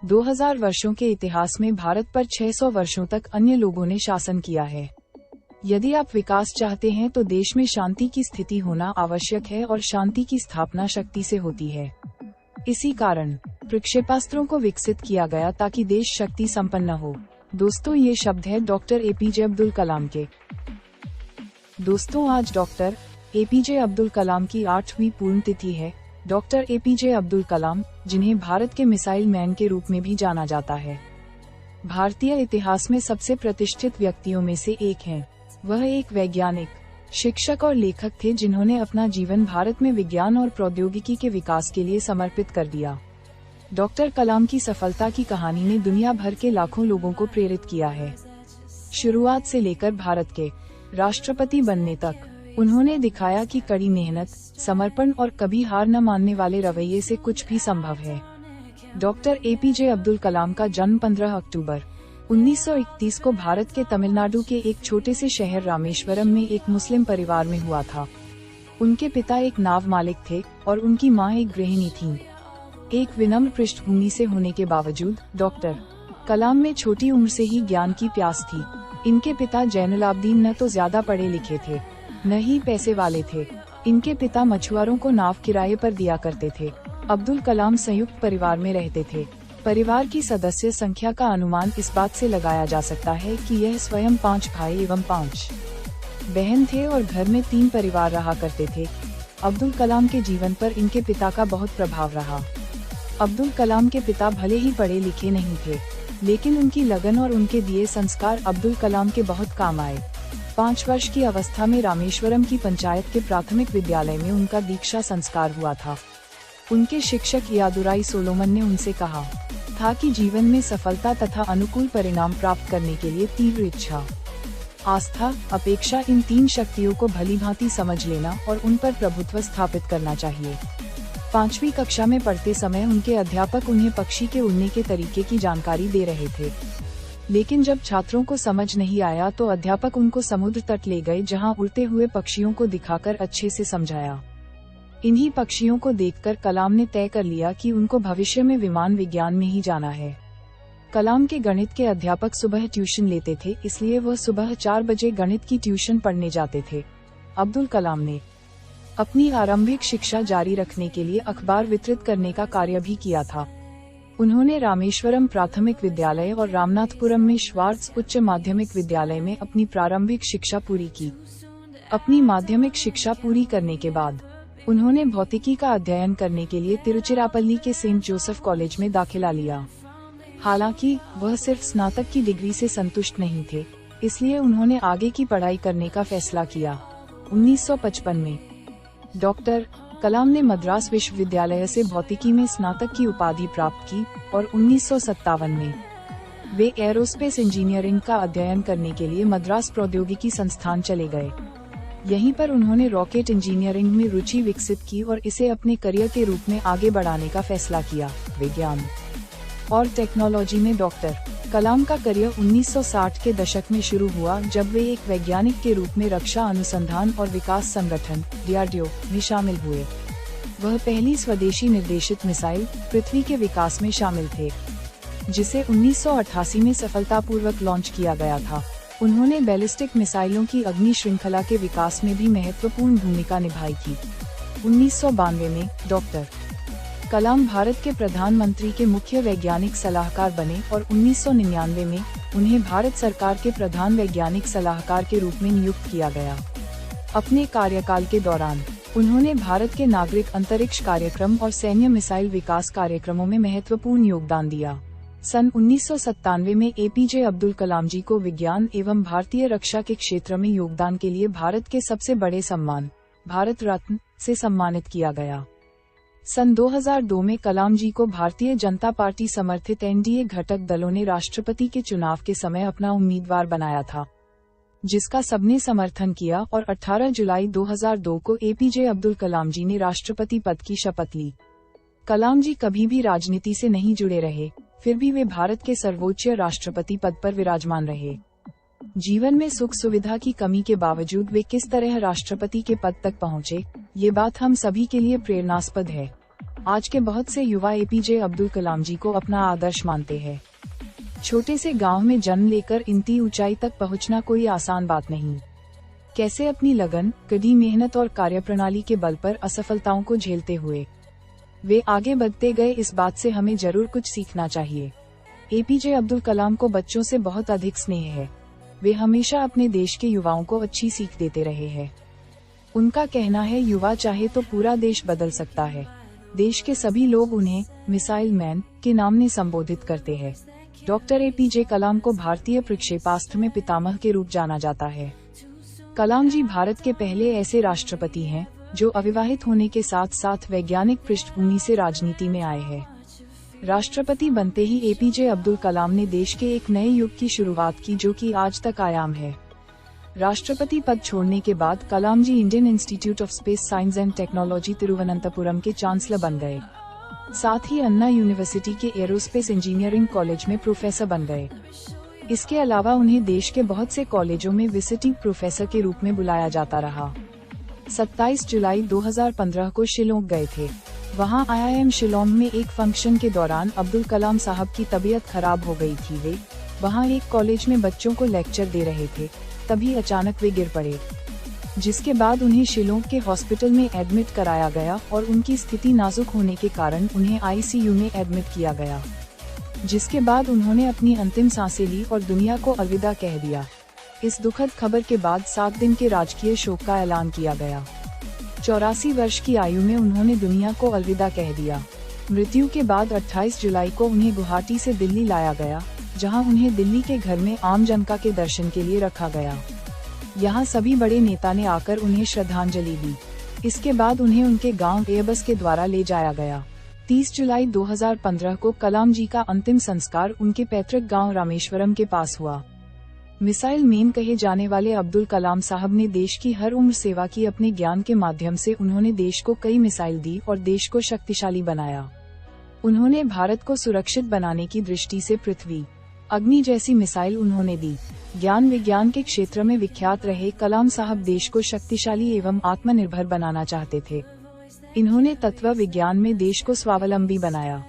2000 वर्षों के इतिहास में भारत पर 600 वर्षों तक अन्य लोगों ने शासन किया है। यदि आप विकास चाहते हैं तो देश में शांति की स्थिति होना आवश्यक है और शांति की स्थापना शक्ति से होती है। इसी कारण प्रक्षेपास्त्रों को विकसित किया गया ताकि देश शक्ति संपन्न हो। दोस्तों, ये शब्द है डॉक्टर एपीजे अब्दुल कलाम के। दोस्तों, आज डॉक्टर एपीजे अब्दुल कलाम की 8वीं पुण्यतिथि है। डॉक्टर एपीजे अब्दुल कलाम, जिन्हें भारत के मिसाइल मैन के रूप में भी जाना जाता है, भारतीय इतिहास में सबसे प्रतिष्ठित व्यक्तियों में से एक हैं। वह एक वैज्ञानिक, शिक्षक और लेखक थे जिन्होंने अपना जीवन भारत में विज्ञान और प्रौद्योगिकी के विकास के लिए समर्पित कर दिया। डॉक्टर कलाम की सफलता की कहानी ने दुनिया भर के लाखों लोगों को प्रेरित किया है। शुरुआत से लेकर भारत के राष्ट्रपति बनने तक उन्होंने दिखाया कि कड़ी मेहनत, समर्पण और कभी हार न मानने वाले रवैये से कुछ भी संभव है। डॉक्टर एपीजे अब्दुल कलाम का जन्म 15 अक्टूबर 1931 को भारत के तमिलनाडु के एक छोटे से शहर रामेश्वरम में एक मुस्लिम परिवार में हुआ था। उनके पिता एक नाव मालिक थे और उनकी मां एक गृहिणी थीं। एक विनम्र पृष्ठभूमि से होने के बावजूद डॉक्टर कलाम में छोटी उम्र से ही ज्ञान की प्यास थी। इनके पिता जैनुलाब्दीन न तो ज्यादा पढ़े लिखे थे, न ही पैसे वाले थे। इनके पिता मछुआरों को नाव किराए पर दिया करते थे। अब्दुल कलाम संयुक्त परिवार में रहते थे। परिवार की सदस्य संख्या का अनुमान इस बात से लगाया जा सकता है कि यह स्वयं 5 भाई एवं 5 बहन थे और घर में 3 परिवार रहा करते थे। अब्दुल कलाम के जीवन पर इनके पिता का बहुत प्रभाव रहा। अब्दुल कलाम के पिता भले ही पढ़े लिखे नहीं थे, लेकिन उनकी लगन और उनके दिए संस्कार अब्दुल कलाम के बहुत काम आए। 5 वर्ष की अवस्था में रामेश्वरम की पंचायत के प्राथमिक विद्यालय में उनका दीक्षा संस्कार हुआ था। उनके शिक्षक यादुराई सोलोमन ने उनसे कहा था कि जीवन में सफलता तथा अनुकूल परिणाम प्राप्त करने के लिए तीव्र इच्छा, आस्था, अपेक्षा, इन 3 शक्तियों को भलीभांति समझ लेना और उन पर प्रभुत्व स्थापित करना चाहिए। 5वीं कक्षा में पढ़ते समय उनके अध्यापक उन्हें पक्षी के उड़ने के तरीके की जानकारी दे रहे थे, लेकिन जब छात्रों को समझ नहीं आया तो अध्यापक उनको समुद्र तट ले गए, जहां उड़ते हुए पक्षियों को दिखाकर अच्छे से समझाया। इन्हीं पक्षियों को देखकर कलाम ने तय कर लिया कि उनको भविष्य में विमान विज्ञान में ही जाना है। कलाम के गणित के अध्यापक सुबह ट्यूशन लेते थे, इसलिए वह सुबह 4 बजे गणित की ट्यूशन पढ़ने जाते थे। अब्दुल कलाम ने अपनी आरंभिक शिक्षा जारी रखने के लिए अखबार वितरित करने का कार्य भी किया था। उन्होंने रामेश्वरम प्राथमिक विद्यालय और रामनाथपुरम में श्वार्ट्ज उच्च माध्यमिक विद्यालय में अपनी प्रारंभिक शिक्षा पूरी की। अपनी माध्यमिक शिक्षा पूरी करने के बाद उन्होंने भौतिकी का अध्ययन करने के लिए तिरुचिरापल्ली के सेंट जोसेफ कॉलेज में दाखिला लिया। हालांकि वह सिर्फ स्नातक की डिग्री से संतुष्ट नहीं थे, इसलिए उन्होंने आगे की पढ़ाई करने का फैसला किया। 1955 में डॉक्टर कलाम ने मद्रास विश्वविद्यालय से भौतिकी में स्नातक की उपाधि प्राप्त की और 1957 में वे एरोस्पेस इंजीनियरिंग का अध्ययन करने के लिए मद्रास प्रौद्योगिकी संस्थान चले गए। यहीं पर उन्होंने रॉकेट इंजीनियरिंग में रुचि विकसित की और इसे अपने करियर के रूप में आगे बढ़ाने का फैसला किया। विज्ञान और टेक्नोलॉजी में डॉक्टर कलाम का करियर 1960 के दशक में शुरू हुआ, जब वे एक वैज्ञानिक के रूप में रक्षा अनुसंधान और विकास संगठन DRDO में शामिल हुए। वह पहली स्वदेशी निर्देशित मिसाइल पृथ्वी के विकास में शामिल थे, जिसे 1988 में सफलतापूर्वक लॉन्च किया गया था। उन्होंने बैलिस्टिक मिसाइलों की अग्नि श्रृंखला के विकास में भी महत्वपूर्ण भूमिका निभाई थी। 1992 में डॉक्टर कलाम भारत के प्रधानमंत्री के मुख्य वैज्ञानिक सलाहकार बने और 1999 में उन्हें भारत सरकार के प्रधान वैज्ञानिक सलाहकार के रूप में नियुक्त किया गया। अपने कार्यकाल के दौरान उन्होंने भारत के नागरिक अंतरिक्ष कार्यक्रम और सैन्य मिसाइल विकास कार्यक्रमों में महत्वपूर्ण योगदान दिया। सन 1997 में एपीजे अब्दुल कलाम जी को विज्ञान एवं भारतीय रक्षा के क्षेत्र में योगदान के लिए भारत के सबसे बड़े सम्मान भारत रत्न से सम्मानित किया गया। सन 2002 में कलाम जी को भारतीय जनता पार्टी समर्थित एनडीए घटक दलों ने राष्ट्रपति के चुनाव के समय अपना उम्मीदवार बनाया था, जिसका सबने समर्थन किया और 18 जुलाई 2002 को एपीजे अब्दुल कलाम जी ने राष्ट्रपति पद की शपथ ली। कलाम जी कभी भी राजनीति से नहीं जुड़े रहे, फिर भी वे भारत के सर्वोच्च राष्ट्रपति पद पर विराजमान रहे। जीवन में सुख सुविधा की कमी के बावजूद वे किस तरह राष्ट्रपति के पद तक पहुँचे, ये बात हम सभी के लिए प्रेरणास्पद है। आज के बहुत से युवा एपीजे अब्दुल कलाम जी को अपना आदर्श मानते हैं। छोटे से गांव में जन्म लेकर इतनी ऊंचाई तक पहुंचना कोई आसान बात नहीं। कैसे अपनी लगन, कड़ी मेहनत और कार्यप्रणाली के बल पर असफलताओं को झेलते हुए वे आगे बढ़ते गए, इस बात से हमें जरूर कुछ सीखना चाहिए। एपीजे अब्दुल कलाम को बच्चों से बहुत अधिक स्नेह है। वे हमेशा अपने देश के युवाओं को अच्छी सीख देते रहे हैं। उनका कहना है, युवा चाहे तो पूरा देश बदल सकता है। देश के सभी लोग उन्हें मिसाइल मैन के नाम से संबोधित करते हैं। डॉक्टर एपीजे कलाम को भारतीय प्रक्षेपास्त्र में पितामह के रूप जाना जाता है। कलाम जी भारत के पहले ऐसे राष्ट्रपति हैं जो अविवाहित होने के साथ साथ वैज्ञानिक पृष्ठभूमि से राजनीति में आए हैं। राष्ट्रपति बनते ही एपीजे अब्दुल कलाम ने देश के एक नए युग की शुरुआत की, जो कि आज तक कायम है। राष्ट्रपति पद छोड़ने के बाद Kalam ji Indian Institute of Space Science and Technology Thiruvananthapuram के चांसलर बन गए। साथ ही अन्ना यूनिवर्सिटी के एरोस्पेस इंजीनियरिंग कॉलेज में प्रोफेसर बन गए। इसके अलावा उन्हें देश के बहुत से कॉलेजों में विजिटिंग प्रोफेसर के रूप में बुलाया जाता रहा। 27 जुलाई 2015 को शिलोंग गए थे। वहां IIM शिलोंग में एक फंक्शन के दौरान अब्दुल कलाम साहब की तबीयत खराब हो गई थी। वे वहां एक कॉलेज में बच्चों को लेक्चर दे रहे थे, तभी अचानक वे गिर पड़े, जिसके बाद उन्हें शिलोंग के हॉस्पिटल में एडमिट कराया गया और उनकी स्थिति नाजुक होने के कारण उन्हें ICU में एडमिट किया गया, जिसके बाद उन्होंने अपनी अंतिम सांसें ली और दुनिया को अलविदा कह दिया। इस दुखद खबर के बाद 7 दिन के राजकीय शोक का ऐलान किया गया। 84 वर्ष की आयु में उन्होंने दुनिया को अलविदा कह दिया। मृत्यु के बाद 28 जुलाई को उन्हें गुवाहाटी से दिल्ली लाया गया, जहां उन्हें दिल्ली के घर में आम जनता के दर्शन के लिए रखा गया। यहां सभी बड़े नेता ने आकर उन्हें श्रद्धांजलि दी। इसके बाद उन्हें उनके गांव एयरबस के द्वारा ले जाया गया। 30 जुलाई 2015 को कलाम जी का अंतिम संस्कार उनके पैतृक गांव रामेश्वरम के पास हुआ। मिसाइल मैन कहे जाने वाले अब्दुल कलाम साहब ने देश की हर उम्र सेवा की। अपने ज्ञान के माध्यम से उन्होंने देश को कई मिसाइल दी और देश को शक्तिशाली बनाया। उन्होंने भारत को सुरक्षित बनाने की दृष्टि से पृथ्वी, अग्नि जैसी मिसाइल उन्होंने दी। ज्ञान विज्ञान के क्षेत्र में विख्यात रहे कलाम साहब देश को शक्तिशाली एवं आत्मनिर्भर बनाना चाहते थे। इन्होंने तत्व विज्ञान में देश को स्वावलंबी बनाया।